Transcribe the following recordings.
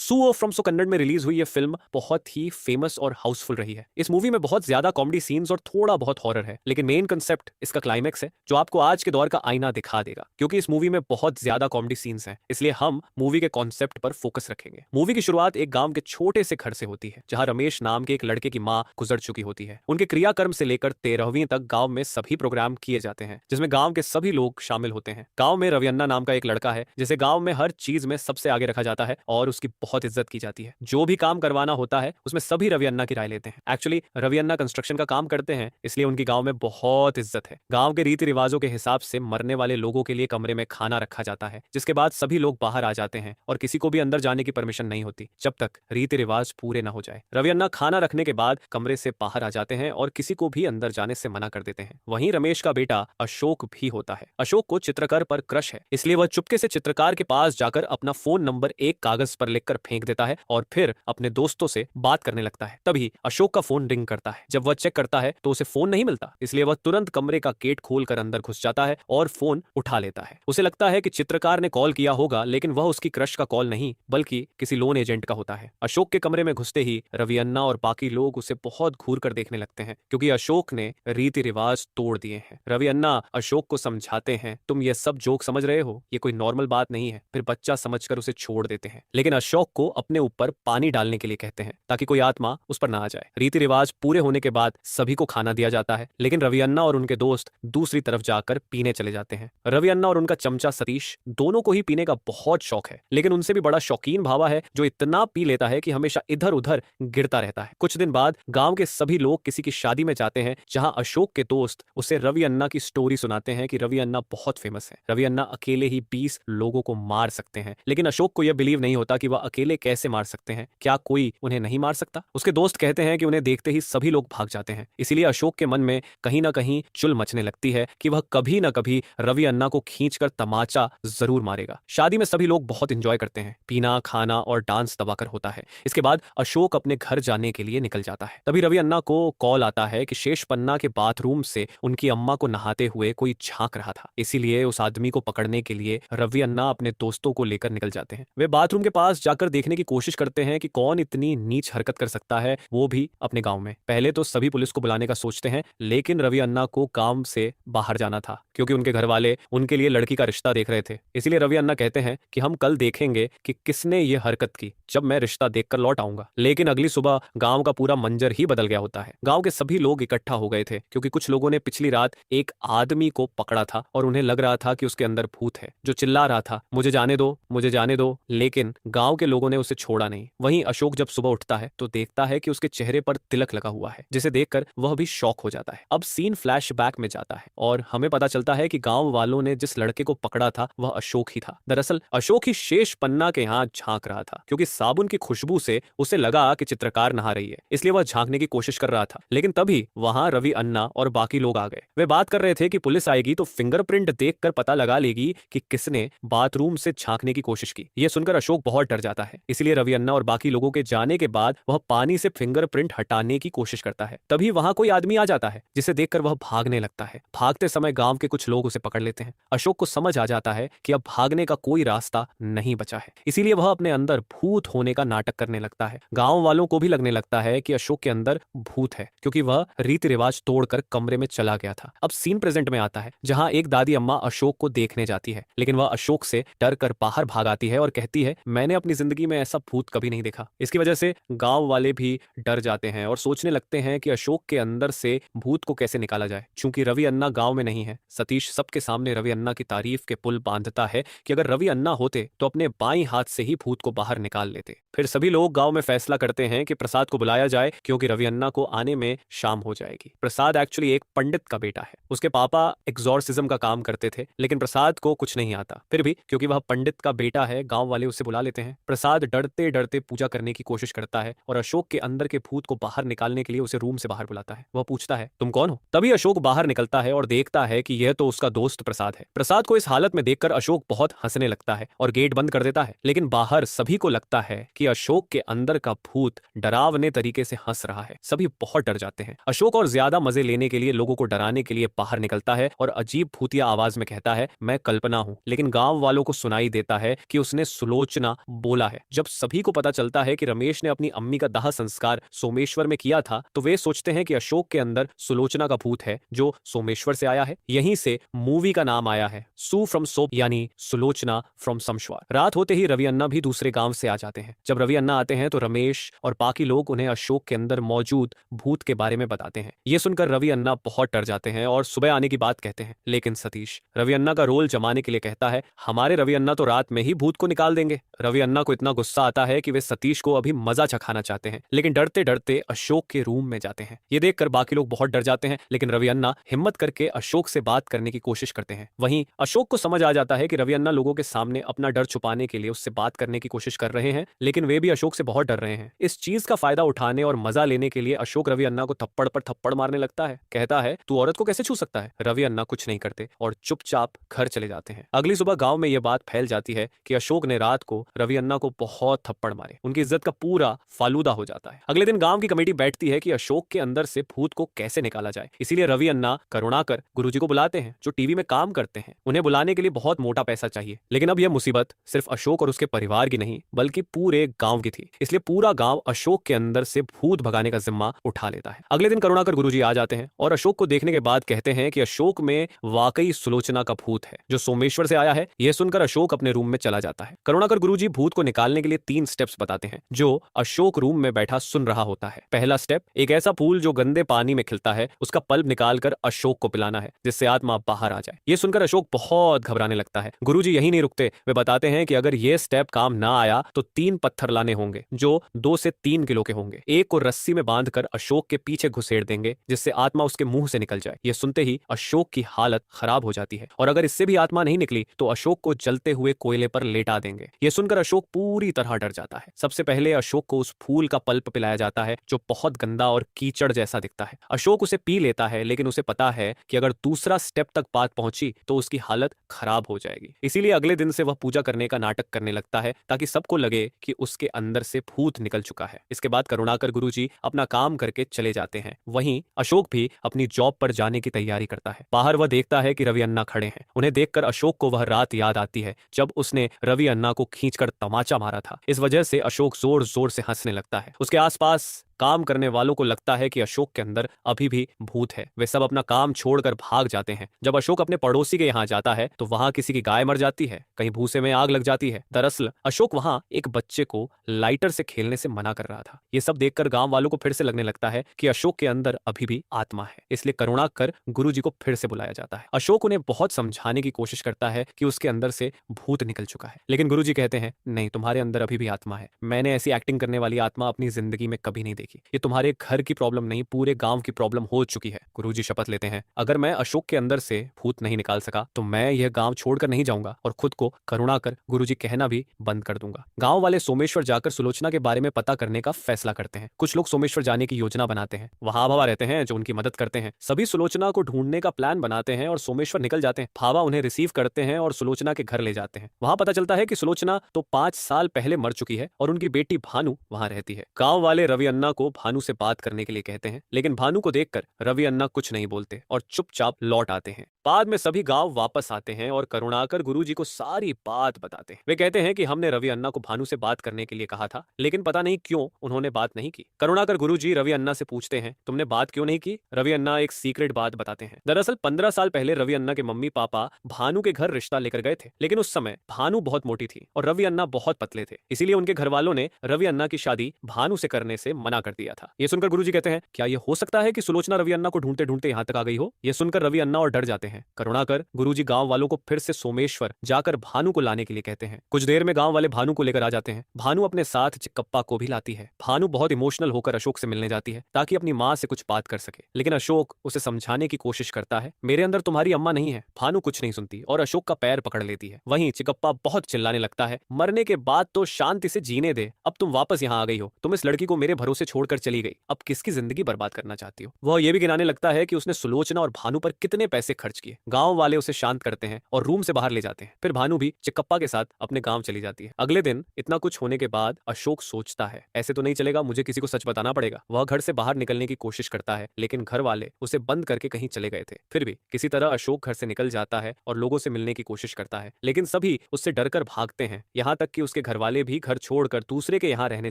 Suo from so Kannada में release हुई ये फिल्म बहुत ही फेमस और हाउसफुल रही है। इस मूवी में बहुत ज्यादा कॉमेडी सीन्स और थोड़ा बहुत हॉरर है, लेकिन मेन कंसेप्ट इसका क्लाइमैक्स है जो आपको आज के दौर का आईना दिखा देगा। क्योंकि इस मूवी में बहुत ज्यादा कॉमेडी सीन्स हैं, इसलिए हम मूवी के कॉन्सेप्ट पर फोकस रखेंगे। मूवी की शुरुआत एक गांव के छोटे से घर से होती है, जहां रमेश नाम के एक लड़के की मां गुजर चुकी होती है। उनके क्रियाकर्म से लेकर 13वीं तक गांव में सभी प्रोग्राम किए जाते हैं, जिसमें गांव के सभी लोग शामिल होते हैं। गांव में रवियन्ना नाम का एक लड़का है, जिसे गांव में हर चीज में सबसे आगे रखा जाता है और उसकी बहुत इज्जत की जाती है। जो भी काम करवाना होता है उसमें सभी रवि अन्ना की राय लेते हैं। एक्चुअली रवि अन्ना कंस्ट्रक्शन का काम करते हैं, इसलिए उनकी गांव में बहुत इज्जत है। गांव के रीति रिवाजों के हिसाब से मरने वाले लोगों के लिए कमरे में खाना रखा जाता है, जिसके बाद सभी लोग बाहर आ जाते हैं और किसी को भी अंदर जाने की परमिशन नहीं होती जब तक रीति रिवाज पूरे न हो जाए। रवि अन्ना खाना रखने के बाद कमरे से बाहर आ जाते हैं और किसी को भी अंदर जाने से मना कर देते हैं। वहीं रमेश का बेटा अशोक भी होता है। अशोक को चित्रकार पर क्रश है, इसलिए वह चुपके से चित्रकार के पास जाकर अपना फोन नंबर एक कागज पर लिखकर फेंक देता है और फिर अपने दोस्तों से बात करने लगता है। तभी अशोक का फोन रिंग करता है। जब वह चेक करता है तो उसे फोन नहीं मिलता, इसलिए वह तुरंत कमरे का गेट खोलकर अंदर घुस जाता है और फोन उठा लेता है। उसे लगता है कि चित्रकार ने कॉल किया होगा, लेकिन वह उसकी क्रश का कॉल नहीं बल्कि किसी लोन एजेंट का होता है। अशोक के कमरे में घुसते ही रवि अन्ना और बाकी लोग उसे बहुत घूर कर देखने लगते हैं, क्योंकि अशोक ने रीति रिवाज तोड़ दिए हैं। रवि अन्ना अशोक को समझाते हैं, तुम ये सब जोक समझ रहे हो, ये कोई नॉर्मल बात नहीं है। फिर बच्चा समझकर उसे छोड़ देते हैं, लेकिन अशोक को अपने ऊपर पानी डालने के लिए कहते हैं ताकि कोई आत्मा उस पर ना आ जाए। रीति रिवाज पूरे होने के बाद सभी को खाना दिया जाता है, लेकिन रवि अन्ना और उनके दोस्त दूसरी तरफ जाकर पीने चले जाते हैं। रवि अन्ना और उनका चमचा सतीश दोनों को ही पीने का बहुत शौक है, लेकिन उनसे भी बड़ा शौकीन भावा है जो इतना पी लेता है कि हमेशा इधर उधर गिरता रहता है। कुछ दिन बाद गांव के सभी लोग किसी की शादी में जाते हैं, जहां अशोक के दोस्त उसे रवि अन्ना की स्टोरी सुनाते हैं कि रवि अन्ना बहुत फेमस है। रवि अन्ना अकेले ही 20 लोगों को मार सकते हैं, लेकिन अशोक को यह बिलीव नहीं होता कि वह अकेले कैसे मार सकते हैं। क्या कोई उन्हें नहीं मार सकता? उसके दोस्त कहते हैं कि उन्हें देखते ही सभी लोग भाग जाते हैं। इसीलिए अशोक के मन में कहीं ना कहीं चुल मचने लगती है कि वह कभी ना कभी रवि अन्ना को खींचकर तमाचा जरूर मारेगा। शादी में सभी लोग बहुत इंजॉय करते हैं, पीना खाना और डांस दबाकर होता है। इसके बाद अशोक अपने घर जाने के लिए निकल जाता है। तभी रवि अन्ना को कॉल आता है कि शेष पन्ना के बाथरूम से उनकी अम्मा को नहाते हुए कोई झांक रहा था। इसीलिए उस आदमी को पकड़ने के लिए रवि अन्ना अपने दोस्तों को लेकर निकल जाते हैं। वे बाथरूम के पास जाकर देखने की कोशिश करते हैं कि कौन इतनी नीच हरकत कर सकता है, वो भी अपने गांव में। पहले तो सभी पुलिस को बुलाने का सोचते हैं, लेकिन रवि अन्ना को काम से बाहर जाना था, क्योंकि उनके घर वाले उनके लिए लड़की का रिश्ता देख रहे थे। इसीलिए रवि अन्ना कहते हैं कि हम कल देखेंगे कि किसने ये हरकत की, जब मैं रिश्ता देखकर लौट आऊंगा। लेकिन अगली सुबह गांव का पूरा मंजर ही बदल गया होता है। गांव के सभी लोग इकट्ठा हो गए थे, क्योंकि कुछ लोगों ने पिछली रात एक आदमी को पकड़ा था और उन्हें लग रहा था कि उसके अंदर भूत है, जो चिल्ला रहा था, मुझे जाने दो, मुझे जाने दो। लेकिन गांव के लोगों ने उसे छोड़ा नहीं। वहीं अशोक जब सुबह उठता है तो देखता है कि उसके चेहरे पर तिलक लगा हुआ है, जिसे देखकर वह भी शॉक हो जाता है। अब सीन फ्लैशबैक में जाता है और हमें पता चलता है कि गांव वालों ने जिस लड़के को पकड़ा था वह अशोक ही था। दरअसल अशोक ही शेष पन्ना के यहाँ झांक रहा था, क्योंकि साबुन की खुशबू से उसे लगा कि चित्रकार नहा रही है, इसलिए वह झांकने की कोशिश कर रहा था। लेकिन तभी वहां रवि अन्ना और बाकी लोग आ गए। वे बात कर रहे थे कि पुलिस आएगी तो फिंगरप्रिंट देखकर पता लगा लेगी कि किसने बाथरूम से झांकने की कोशिश की। यह सुनकर अशोक बहुत डर जाता है, इसलिए रवि अन्ना और बाकी लोगों के जाने के बाद वह पानी से फिंगरप्रिंट हटाने की कोशिश करता है। तभी वहां कोई आदमी आ जाता है, जिसे देखकर वह भागने लगता है। भागते समय गांव के कुछ लोग उसे पकड़ लेते हैं। अशोक को समझ आ जाता है कि अब भागने का कोई रास्ता नहीं बचा है, इसीलिए वह अपने अंदर भूत होने का नाटक करने लगता है। गांव वालों को भी लगने लगता है कि अशोक के अंदर भूत है, क्योंकि वह रीति रिवाज तोड़कर कमरे में चला गया था। अब सीन प्रेजेंट में आता है, जहां एक दादी अम्मा अशोक को देखने जाती है, लेकिन वह अशोक से डर कर बाहर भाग आती है और कहती है, मैंने अपनी जिंदगी में ऐसा भूत कभी नहीं देखा। इसकी वजह से गांव वाले भी डर जाते हैं और सोचने लगते हैं कि अशोक के अंदर से भूत को कैसे निकाला जाए। चूंकि रवि अन्ना गांव में नहीं है, सतीश सबके सामने रवि अन्ना की तारीफ के पुल बांधता है कि अगर रवि अन्ना होते तो अपने बाईं हाथ से ही भूत को बाहर निकाल लेते। फिर सभी लोग गांव में फैसला करते हैं कि प्रसाद को बुलाया जाए, क्योंकि रवि अन्ना को आने में शाम हो जाएगी। प्रसाद एक्चुअली एक पंडित का बेटा है। उसके पापा एग्जॉर्सिज्म का काम करते थे, लेकिन प्रसाद को कुछ नहीं आता। फिर भी क्योंकि वह पंडित का बेटा है, गांव वाले उसे बुला लेते हैं। प्रसाद डरते डरते पूजा करने की कोशिश करता है और अशोक के अंदर के भूत को बाहर निकालने के लिए उसे रूम से बाहर बुलाता है। वह पूछता है, तुम कौन हो? तभी अशोक बाहर निकलता है और देखता है कि यह तो उसका दोस्त प्रसाद है। प्रसाद को इस हालत में देखकर अशोक बहुत हंसने लगता है और गेट बंद कर देता है, लेकिन बाहर सभी को लगता है कि अशोक के अंदर का भूत डरावने तरीके से हंस रहा है। सभी बहुत डर जाते हैं। अशोक और ज्यादा मजे लेने के लिए लोगों को डराने के लिए बाहर निकलता है और अजीब भूतिया आवाज में कहता है, मैं कल्पना हूं। लेकिन गांव वालों को सुनाई देता है कि उसने सुलोचना बोला है। है। जब सभी को पता चलता है कि रमेश ने अपनी अम्मी का दाह संस्कार सोमेश्वर में किया था, तो वे सोचते हैं कि अशोक के अंदर सुलोचना का भूत है जो सोमेश्वर से आया है। यहीं से मूवी का नाम आया है, सू फ्रॉम सोप यानी सुलोचना फ्रॉम समश्वार। रात होते ही रवि अन्ना भी दूसरे गांव से आ जाते हैं। जब रवि अन्ना आते हैं तो रमेश और बाकी लोग उन्हें अशोक के अंदर मौजूद भूत के बारे में बताते हैं। ये सुनकर रवि अन्ना बहुत डर जाते हैं और सुबह आने की बात कहते हैं। लेकिन सतीश रवि अन्ना का रोल जमाने के लिए कहता है, हमारे रवि अन्ना तो रात में ही भूत को निकाल देंगे। रवि अन्ना को इतना गुस्सा आता है कि वे सतीश को अभी मजा चखाना चाहते हैं, लेकिन डरते डरते अशोक के रूम में जाते हैं। ये देखकर बाकी लोग बहुत डर जाते हैं, लेकिन रवि अन्ना हिम्मत करके अशोक से बात करने की कोशिश करते हैं। वहीं अशोक को समझ आ जाता है कि रवि अन्ना लोगों के सामने अपना डर छुपाने के लिए उससे बात करने की कोशिश कर रहे हैं, लेकिन वे भी अशोक से बहुत डर रहे हैं। इस चीज का फायदा उठाने और मजा लेने के लिए अशोक रवि अन्ना को थप्पड़ पर थप्पड़ मारने लगता है। कहता है, तू औरत को कैसे छू सकता है। रवि अन्ना कुछ नहीं करते और चुपचाप घर चले जाते हैं। अगली सुबह गांव में यह बात फैल जाती है कि अशोक ने रात को रवि अन्ना को बहुत थप्पड़ मारे। उनकी इज्जत का पूरा फालूदा हो जाता है। अगले दिन गांव की कमेटी बैठती है कि अशोक के अंदर से भूत को कैसे निकाला जाए। इसीलिए रवि अन्ना करुणाकर गुरुजी को बुलाते हैं, जो टीवी में काम करते हैं। उन्हें बुलाने के लिए बहुत मोटा पैसा चाहिए, लेकिन अब यह मुसीबत सिर्फ अशोक और उसके परिवार की नहीं बल्कि पूरे गांव की थी। इसलिए पूरा गांव अशोक के अंदर से भूत भगाने का जिम्मा उठा लेता है। अगले दिन करुणाकर गुरुजी आ जाते हैं और अशोक को देखने के बाद कहते हैं कि अशोक में वाकई सुलोचना का भूत है जो सोमेश्वर से आया है। यह सुनकर अशोक अपने रूम में चला जाता है। करुणाकर गुरुजी भूत को निकालने के लिए 3 स्टेप्स बताते हैं, जो अशोक रूम में बैठा सुन रहा होता है। पहला स्टेप, एक ऐसा फूल जो गंदे पानी में खिलता है उसका पल्प निकालकर अशोक को पिलाना है, जिससे आत्मा बाहर आ जाए। यह सुनकर अशोक बहुत घबराने लगता है। गुरुजी यही नहीं रुकते, वे बताते हैं कि अगर यह स्टेप काम ना आया तो 3 पत्थर लाने होंगे जो 2 से 3 किलो के होंगे। एक को रस्सी में बांधकर अशोक के पीछे घुसेड़ देंगे, जिससे आत्मा उसके मुंह से निकल जाए। यह सुनते ही अशोक की हालत खराब हो जाती है और अगर इससे भी आत्मा नहीं निकली तो अशोक को जलते हुए कोयले पर लेटा देंगे। यह सुनकर अशोक पूरी तरह डर जाता है। सबसे पहले अशोक को उस फूल का पल्प पिलाया जाता है जो बहुत गंदा और कीचड़ जैसा दिखता है। अशोक उसे पी लेता है, लेकिन उसे पता है कि अगर दूसरा स्टेप तक बात पहुंची तो उसकी हालत खराब हो जाएगी। इसीलिए अगले दिन से वह पूजा करने का नाटक करने लगता है ताकि सबको लगे कि उसके अंदर से भूत निकल चुका है। इसके बाद करुणाकर गुरुजी अपना काम करके चले जाते हैं। वहीं अशोक भी अपनी जॉब पर जाने की तैयारी करता है। बाहर वह देखता है कि रवि अन्ना खड़े हैं। उन्हें देखकर अशोक को वह रात याद आती है जब उसने रवि अन्ना को खींचकर तमाचा मारा था। इस वजह से अशोक जोर जोर से हंसने लगता है। उसके आसपास काम करने वालों को लगता है कि अशोक के अंदर अभी भी भूत है। वे सब अपना काम छोड़कर भाग जाते हैं। जब अशोक अपने पड़ोसी के यहाँ जाता है तो वहां किसी की गाय मर जाती है, कहीं भूसे में आग लग जाती है। दरअसल अशोक वहां एक बच्चे को लाइटर से खेलने से मना कर रहा था। ये सब देखकर गांव वालों को फिर से लगने लगता है कि अशोक के अंदर अभी भी आत्मा है। इसलिए करुणाकर गुरुजी को फिर से बुलाया जाता है। अशोक उन्हें बहुत समझाने की कोशिश करता है कि उसके अंदर से भूत निकल चुका है, लेकिन गुरुजी कहते हैं, नहीं, तुम्हारे अंदर अभी भी आत्मा है। मैंने ऐसी एक्टिंग करने वाली आत्मा अपनी जिंदगी में कभी नहीं देखी। ये तुम्हारे घर की प्रॉब्लम नहीं, पूरे गांव की प्रॉब्लम हो चुकी है। गुरुजी शपथ लेते हैं, अगर मैं अशोक के अंदर से भूत नहीं निकाल सका तो मैं यह गांव छोड़कर नहीं जाऊंगा और खुद को करुणाकर गुरुजी कहना भी बंद कर दूंगा। गांव वाले सोमेश्वर जाकर सुलोचना के बारे में पता करने का फैसला करते हैं। कुछ लोग सोमेश्वर जाने की योजना बनाते हैं। वहां भावा रहते हैं जो उनकी मदद करते हैं। सभी सुलोचना को ढूंढने का प्लान बनाते हैं और सोमेश्वर निकल जाते हैं। भावा उन्हें रिसीव करते हैं और सुलोचना के घर ले जाते हैं। वहां पता चलता है कि सुलोचना तो 5 साल पहले मर चुकी है और उनकी बेटी भानु वहां रहती है। गांव वाले रवि अन्ना को भानु से बात करने के लिए कहते हैं, लेकिन भानु को देखकर रवि अन्ना कुछ नहीं बोलते और चुपचाप लौट आते हैं। बाद में सभी गांव वापस आते हैं और करुणाकर गुरुजी को सारी बात बताते हैं। वे कहते हैं कि हमने रवि अन्ना को भानु से बात करने के लिए कहा था, लेकिन पता नहीं क्यों उन्होंने बात नहीं की। करुणाकर गुरुजी रवि अन्ना से पूछते हैं, तुमने बात क्यों नहीं की? रवि अन्ना एक सीक्रेट बात बताते हैं। दरअसल 15 साल पहले रवि अन्ना के मम्मी पापा भानु के घर रिश्ता लेकर गए थे, लेकिन उस समय भानु बहुत मोटी थी और रवि अन्ना बहुत पतले थे। इसीलिए उनके घर वालों ने रवि अन्ना की शादी भानु से करने से मना कर दिया था। यह सुनकर गुरुजी कहते हैं, क्या यह हो सकता है कि सुलोचना रवि अन्ना को ढूंढते ढूंढते यहाँ तक आ गई हो? यह सुनकर रवि अन्ना और डर जाते हैं। करुणाकर गुरुजी गांव वालों को फिर से सोमेश्वर जाकर भानु को लाने के लिए कहते हैं। कुछ देर में गांव वाले भानु को लेकर आ जाते हैं। भानु अपने साथ चिक्कप्पा को भी लाती है। भानु बहुत इमोशनल होकर अशोक से मिलने जाती है ताकि अपनी माँ से कुछ बात कर सके, लेकिन अशोक उसे समझाने की कोशिश करता है, मेरे अंदर तुम्हारी अम्मा नहीं है। भानु कुछ नहीं सुनती और अशोक का पैर पकड़ लेती है। वहीं चिक्कप्पा बहुत चिल्लाने लगता है, मरने के बाद तो शांति से जीने दे, अब तुम वापस यहाँ आ गई हो, तुम इस लड़की को मेरे भरोसे छोड़कर चली गई, अब किसकी जिंदगी बर्बाद करना चाहती हो। वह यह भी गिनाने लगता है कि उसने सुलोचना और भानु पर कितने पैसे खर्च किए। गांव वाले उसे शांत करते हैं और रूम से बाहर ले जाते हैं। फिर भानु भी चिक्कप्पा के साथ अपने गांव चली जाती है। अगले दिन इतना कुछ होने के बाद अशोक सोचता है ऐसे तो नहीं चलेगा, मुझे किसी को सच बताना पड़ेगा। वह घर से बाहर निकलने की कोशिश करता है लेकिन घर वाले उसे बंद करके कहीं चले गए थे। फिर भी किसी तरह अशोक घर से निकल जाता है और लोगों से मिलने की कोशिश करता है, लेकिन सभी उससे डरकर भागते हैं। यहाँ तक कि उसके घर वाले भी घर छोड़कर दूसरे के यहाँ रहने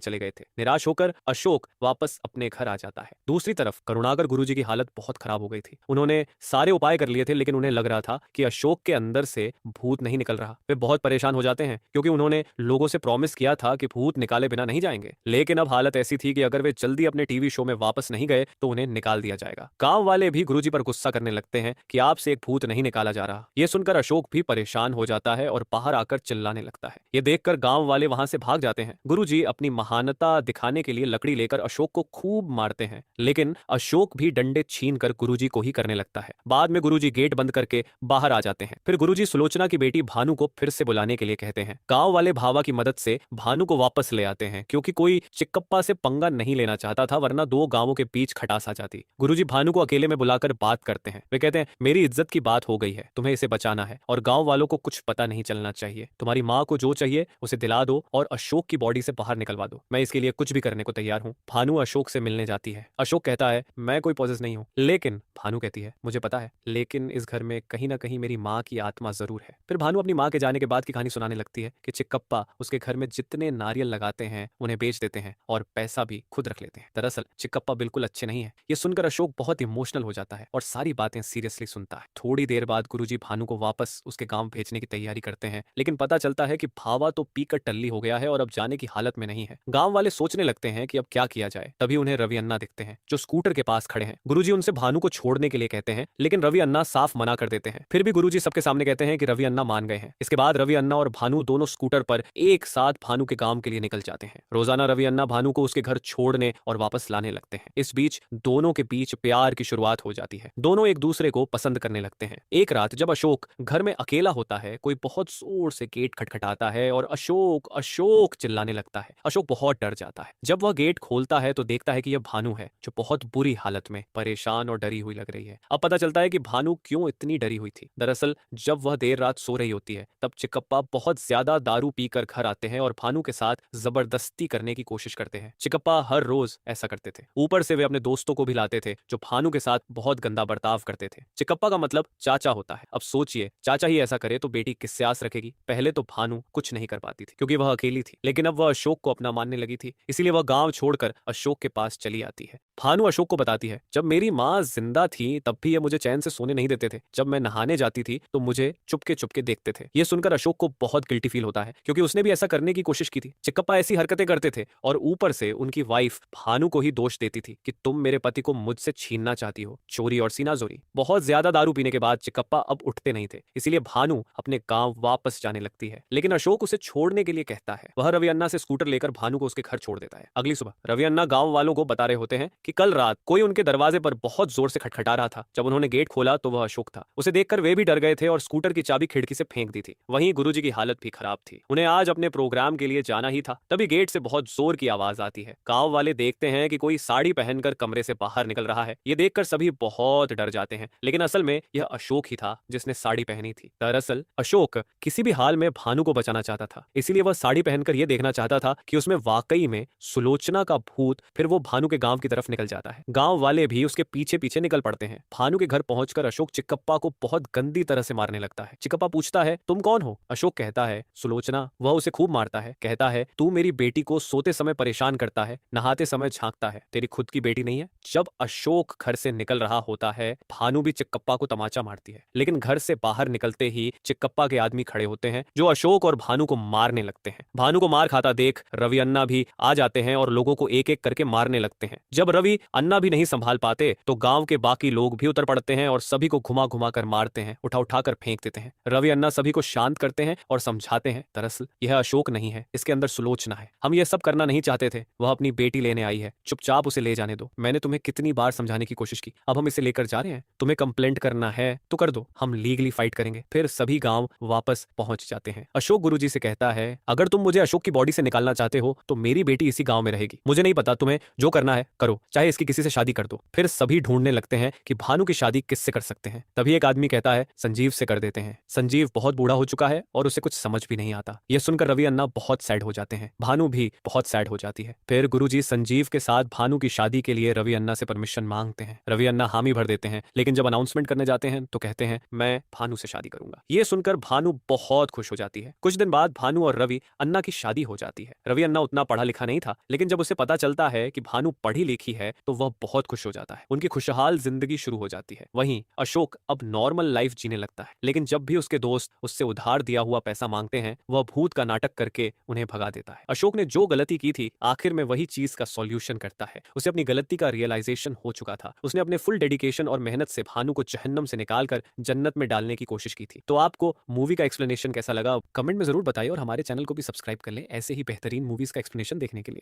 चले गए थे। निराश होकर अशोक वापस अपने घर आ जाता है। दूसरी तरफ करुणाकर गुरुजी की हालत बहुत खराब हो गई थी। उन्होंने सारे उपाय कर लिए थे लेकिन उन्हें लग रहा था कि अशोक के अंदर से भूत नहीं निकल रहा। वे बहुत परेशान हो जाते हैं क्योंकि उन्होंने लोगों से प्रॉमिस किया था कि भूत निकाले बिना नहीं जाएंगे, लेकिन अब हालत ऐसी थी कि अगर वे जल्दी अपने टीवी शो में वापस नहीं गए तो उन्हें निकाल दिया जाएगा। गांव वाले भी गुरुजी पर गुस्सा करने लगते हैं कि आपसे एक भूत नहीं निकाला जा रहा। यह सुनकर अशोक भी परेशान हो जाता है और बाहर आकर चिल्लाने लगता है। यह देखकर गांव वाले वहां से भाग जाते हैं। गुरुजी अपनी महानता दिखाने के लिए लकड़ी लेकर अशोक को खूब मारते हैं, लेकिन अशोक भी डंडे छीनकर गुरुजी को ही करने लगता है। बाद में गुरुजी गेट बंद करके बाहर आ जाते हैं। फिर गुरुजी सुलोचना की बेटी भानु को फिर से बुलाने के लिए कहते हैं। गांव वाले भावा की मदद से भानु को वापस ले आते हैं क्योंकि कोई चिक्कप्पा से पंगा नहीं लेना चाहता था, वरना दो गांवों के बीच खटास आ जाती। गुरुजी भानु को अकेले में बुलाकर बात करते हैं। वे कहते हैं मेरी इज्जत की बात हो गई है, तुम्हें इसे बचाना है और गांव वालों को कुछ पता नहीं चलना चाहिए। तुम्हारी माँ को जो चाहिए उसे दिला दो और अशोक की बॉडी से बाहर निकलवा दो। मैं इसके लिए कुछ भी करने को तैयार हूँ। भानु अशोक से मिलने जाती है। अशोक कहता है मैं कोई पॉसेस नहीं हूँ, लेकिन भानु कहती है मुझे पता है, लेकिन इस घर में कहीं ना कहीं मेरी माँ की आत्मा जरूर है। फिर भानु अपनी माँ के जाने के बाद की कहानी सुनाने लगती है कि चिक्कप्पा उसके घर में जितने नारियल लगाते हैं उन्हें बेच देते हैं और पैसा भी खुद रख लेते हैं। दरअसल चिक्कप्पा बिल्कुल अच्छे नहीं है। ये सुनकर अशोक बहुत इमोशनल हो जाता है और सारी बातें सीरियसली सुनता है। थोड़ी देर बाद गुरुजी भानु को वापस उसके गांव भेजने की तैयारी करते हैं, लेकिन पता चलता है कि भावा तो पीकर टल्ली हो गया है और अब जाने की हालत में नहीं है। गांव वाले सोचने लगते हैं कि अब क्या किया जाए। तभी उन्हें रवि अन्ना दिखते हैं जो स्कूटर के पास खड़े हैं। गुरुजी उनसे भानु को छोड़ने के लिए कहते हैं, लेकिन रवि अन्ना साफ मना कर देते हैं। फिर भी गुरुजी सबके सामने कहते हैं कि रवि अन्ना मान गए हैं। इसके बाद रवि अन्ना और भानु दोनों स्कूटर पर एक साथ भानु के गांव के लिए निकल जाते हैं। रोजाना रवि अन्ना भानु को उसके घर छोड़ने और वापस लाने लगते हैं। इस बीच दोनों के बीच प्यार की शुरुआत हो जाती है। दोनों एक दूसरे को पसंद करने लगते हैं। एक रात जब अशोक घर में अकेला होता है, कोई बहुत जोर से गेट खटखटाता है और अशोक अशोक चिल्लाने लगता है। अशोक बहुत डर जाता है। जब वह गेट खोलता है तो देखता है कि यह भानु है जो बहुत बुरी हालत में परेशान और डरी हुई लग रही है। अब पता चलता है कि भानु क्यों इतनी डरी हुई थी। दरअसल जब वह देर रात सो रही होती है तब चिक्कप्पा बहुत ज्यादा दारू पीकर घर आते हैं और भानु के साथ जबरदस्ती करने की कोशिश करते हैं। चिक्कप्पा हर रोज ऐसा करते थे। ऊपर से वे अपने दोस्तों को भी लाते थे जो भानु के साथ बहुत गंदा बर्ताव करते थे। चिक्कप्पा का मतलब चाचा होता है। अब सोचिए चाचा ही ऐसा करे तो बेटी किससे आस रखेगी। पहले तो भानु कुछ नहीं कर पाती थी क्योंकि वह अकेली थी, लेकिन अब वह अशोक को अपना मानने लगी थी, इसीलिए वह गांव छोड़कर अशोक के पास चली आती है। भानु अशोक को बताती है जब मेरी माँ जिंदा थी तब भी ये मुझे चैन से सोने नहीं देते थे। जब मैं नहाने जाती थी तो मुझे चुपके चुपके देखते थे। ये सुनकर अशोक को बहुत गिल्टी फील होता है क्योंकि उसने भी ऐसा करने की कोशिश की थी। चिक्कप्पा ऐसी हरकतें करते थे और ऊपर से उनकी वाइफ भानु को ही दोष देती थी कि तुम मेरे पति को मुझसे छीनना चाहती हो। चोरी और सीनाजोरी। बहुत ज्यादा दारू पीने के बाद चिक्कप्पा अब उठते नहीं थे, इसीलिए भानु अपने गांव वापस जाने लगती है, लेकिन अशोक उसे छोड़ने के लिए कहता है। वह रवि अन्ना से स्कूटर लेकर भानु को उसके घर छोड़ देता है। अगली सुबह रवि अन्ना गांव वालों को बता रहे होते हैं कि कल रात कोई उनके दरवाजे पर बहुत जोर से खटखटा रहा था। जब उन्होंने गेट खोला तो वह अशोक था। उसे देखकर वे भी डर गए थे और स्कूटर की चाबी खिड़की से फेंक दी थी। वहीं गुरुजी की हालत भी खराब थी। उन्हें आज अपने प्रोग्राम के लिए जाना ही था। तभी गेट से बहुत जोर की आवाज आती है। गांव वाले देखते हैं कि कोई साड़ी पहनकर कमरे से बाहर निकल रहा है। ये देखकर सभी बहुत डर जाते हैं, लेकिन असल में यह अशोक ही था जिसने साड़ी पहनी थी। दरअसल अशोक किसी भी हाल में भानु को बचाना चाहता था, इसीलिए वह साड़ी पहनकर यह देखना चाहता था कि उसमें वाकई में सुलोचना का भूत फिर वो भानु के गांव की तरफ निकल जाता है। गांव वाले भी उसके पीछे पीछे निकल पड़ते हैं। भानु के घर पहुंचकर अशोक चिक्कप्पा को बहुत गंदी तरह से मारने लगता है। चिक्कप्पा पूछता है तुम कौन हो? अशोक कहता है सुलोचना। वह उसे खूब मारता है, कहता है तू मेरी बेटी को सोते समय परेशान करता है, नहाते समय झांकता है, तेरी खुद की बेटी नहीं है। जब अशोक घर से निकल रहा होता है भानु भी चिक्कप्पा को तमाचा मारती है, लेकिन घर से बाहर निकलते ही चिक्कप्पा के आदमी खड़े होते हैं जो अशोक और भानु को मारने लगते हैं। भानु को मार खाता देख रवि अन्ना भी आ जाते हैं और लोगों को एक एक करके मारने लगते हैं। जब रवि अन्ना भी नहीं संभाल पाते तो गांव के बाकी लोग भी उतर पड़ते हैं और सभी को घुमा घुमा कर मारते हैं, उठा उठा कर फेंक देते हैं। रवि अन्ना सभी को शांत करते हैं और समझाते हैं दरअसल यह अशोक नहीं है, इसके अंदर सुलोचना है। हम यह सब करना नहीं चाहते थे, वह अपनी बेटी लेने आई है, चुपचाप उसे ले जाने दो। मैंने तुम्हें कितनी बार समझाने की कोशिश की, अब हम इसे लेकर जा रहे हैं। तुम्हें कंप्लेंट करना है तो कर दो, हम लीगली फाइट करेंगे। फिर सभी गांव वापस पहुंच जाते हैं। अशोक गुरुजी से कहता है अगर तुम मुझे अशोक की बॉडी से निकालना चाहते हो तो मेरी बेटी इसी गांव में रहेगी। मुझे नहीं पता पता, तुम्हें जो करना है करो, चाहे इसकी किसी से शादी कर दो। फिर सभी ढूंढने लगते हैं कि भानु की शादी किससे कर सकते हैं। तभी एक आदमी कहता है संजीव से कर देते हैं। संजीव बहुत बूढ़ा हो चुका है और उसे कुछ समझ भी नहीं आता। यह सुनकर रवि अन्ना बहुत सैड हो जाते हैं, भानु भी बहुत सैड हो जाती है। फिर गुरुजी संजीव के साथ भानु की शादी के लिए रवि अन्ना से परमिशन मांगते हैं। रवि अन्ना हामी भर देते हैं, लेकिन जब अनाउंसमेंट करने जाते हैं तो कहते हैं मैं भानु से शादी करूंगा। ये सुनकर भानु बहुत खुश हो जाती है। कुछ दिन बाद भानु और रवि अन्ना की शादी हो जाती है। रवि अन्ना उतना पढ़ा लिखा नहीं था, लेकिन जब उसे पता चलता है कि भानु पढ़ी लिखी है तो वह बहुत खुश हो जाता है। उनकी खुशहाल जिंदगी शुरू हो जाती है। वहीं अशोक अब नॉर्मल लाइफ जीने लगता है, लेकिन जब भी उसके दोस्त उससे उधार दिया हुआ पैसा मांगते हैं वह भूत का नाटक करके उन्हें भगा देता है। अशोक ने जो गलती की थी आखिर में वही चीज का सॉल्यूशन करता है। उसे अपनी गलती का रियलाइजेशन हो चुका था। उसने अपने फुल डेडिकेशन और मेहनत से भानु को जहन्नम से निकालकर जन्नत में डालने की कोशिश की थी। तो आपको मूवी का एक्सप्लेनेशन कैसा लगा कमेंट में जरूर बताइए और हमारे चैनल को भी सब्सक्राइब कर लें ऐसे ही बेहतरीन मूवीज का एक्सप्लेनेशन देखने के लिए।